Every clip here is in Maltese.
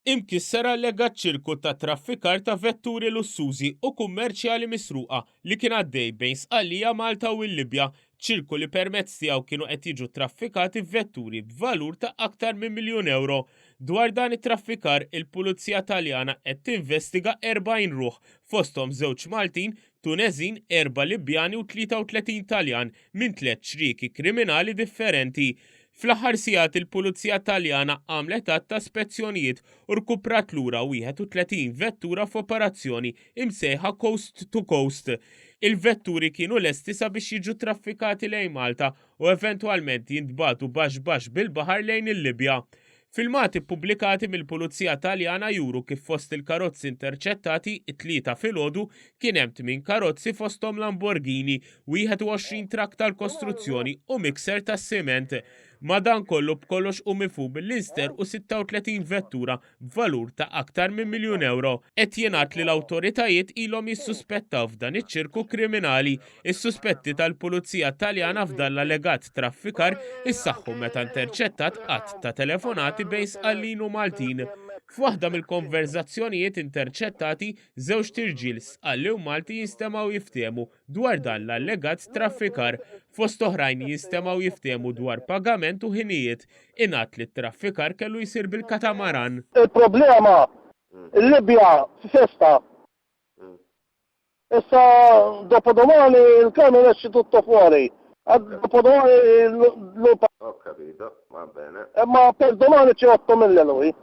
Imkisser allegat ċirku ta' traffikar ta' vetturi lussużi u kummerċjali misruqa li kien għaddej bejn Sqallija, Malta u l-Libja, ċirku li permezz tiegħu kienu qed jiġu traffikati vetturi b'valur ta' aktar minn €1,000,000. Dwar dan it-traffikar, il-Pulizija Taljana qed tinvestiga 40 ruħ, fosthom 2 Maltin, Tuneżin, 4 Libjani u 33 Taljan minn 3 xrieki kriminali differenti. Fl-aħħar sigħat il-Pulizija Taljana għamlet ta' spezzjonijiet u rkuprat lura 31 vettura f'operazzjoni imsejħa Coast to Coast. Il-vetturi kienu lesti sabiex jiġu traffikati lejn Malta u eventwalment jintbagħtu baxx bil-baħar lejn il-Libja. Filmati pubblikati mill-Pulizija Taljana juru kif fost il-karozzi interċettati it-tlieta filgħodu kien hemm 8 karozzi fosthom Lamborghini, 21 trakk tal-kostruzzjoni u mikser tas-siment. Madankollu b'kollox u mifhum mill-Inster u 36 vettura b'valur ta' aktar minn €1,000,000. Qed jingħad li l-awtoritajiet ilhom jissuspettaw f'dan iċ-ċirku kriminali. Is-suspetti tal-Pulizija Taljana f'dan l-allegat traffikar issaħħu meta interċettat qatt ta' telefonati bejn Sqallin u Maltin. F'waħda mill-konverzazzjonijiet interċettati, 2 tirġiel Sqalli u Malti jinstemaw jiftehmu dwar dan l-allegat traffikar. Fost oħrajn jinstemaw jiftehmu dwar pagament u ħinijiet. Ingħad li t-traffikar kellu jsir bil-katamaran. Il-problema il-Libja festa. Issa dopodomani il-kamera esce tutto fuori. Dopodomani Ho capito, va bene. Ma per domani c'è 8.000 lui.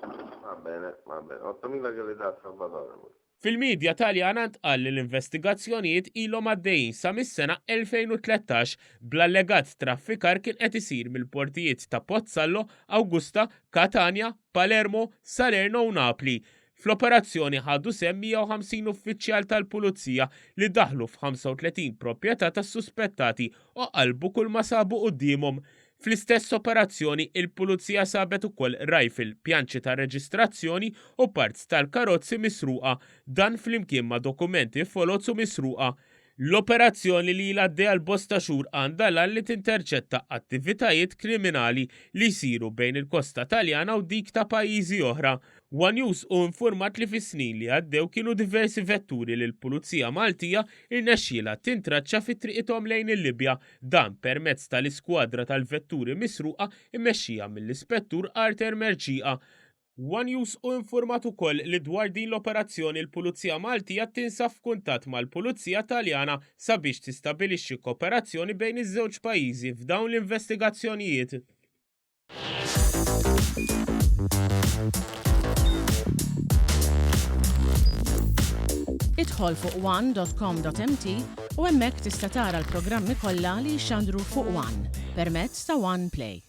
Va bene, 8.000 che le dà Salvatore. Fil-medja Taljana ntqal li l-investigazzjonijiet ilhom għaddejjin sa mis-sena 2013 bl-allegat traffikar kien qed isir mill-portijiet ta' Pozzallo, Augusta, Catania, Palermo, Salerno u Napli. Fl-operazzjoni ħadu sehem 150 uffiċjal tal-Pulizija li daħlu f'35 proprjetà tas-suspettati u qalbu kull ma sabu qudiemhom. Fl-istess operazzjoni il-Pulizija sabet ukoll rifle, pjanċi ta' reġistrazzjoni u parts tal-karozzi misruqa, dan flimkien ma' dokumenti folozzu misruqa. L-operazzjoni li l-għaddej għal bosta xhur għandha lan li tinterċetta attivitajiet kriminali li jsiru bejn il-kosta Taljana u dik ta' pajjiżi oħra. One News u informat li fis-snin li għaddew kienu diversi vetturi li l-Pulizija Maltija irnexxielha tintraċċa fit-triqithom lejn il-Libja, dan permezz tal-iskwadra tal-vetturi misruqa immexxija mill-Ispettur Arter Merġieqa. One News u informat ukoll li dwar din l-operazzjoni l-Pulizija Maltija tinsab f'kuntatt mal-Pulizija Taljana sabiex tistabbilixxi kooperazzjoni bejn iż-żewġ pajjiżi f'dawn l-investigazzjonijiet. Idħol fuq one.com.mt u hemmhekk tista' tara l-programmi kollha li jxandru fuq One permezz ta' One Play.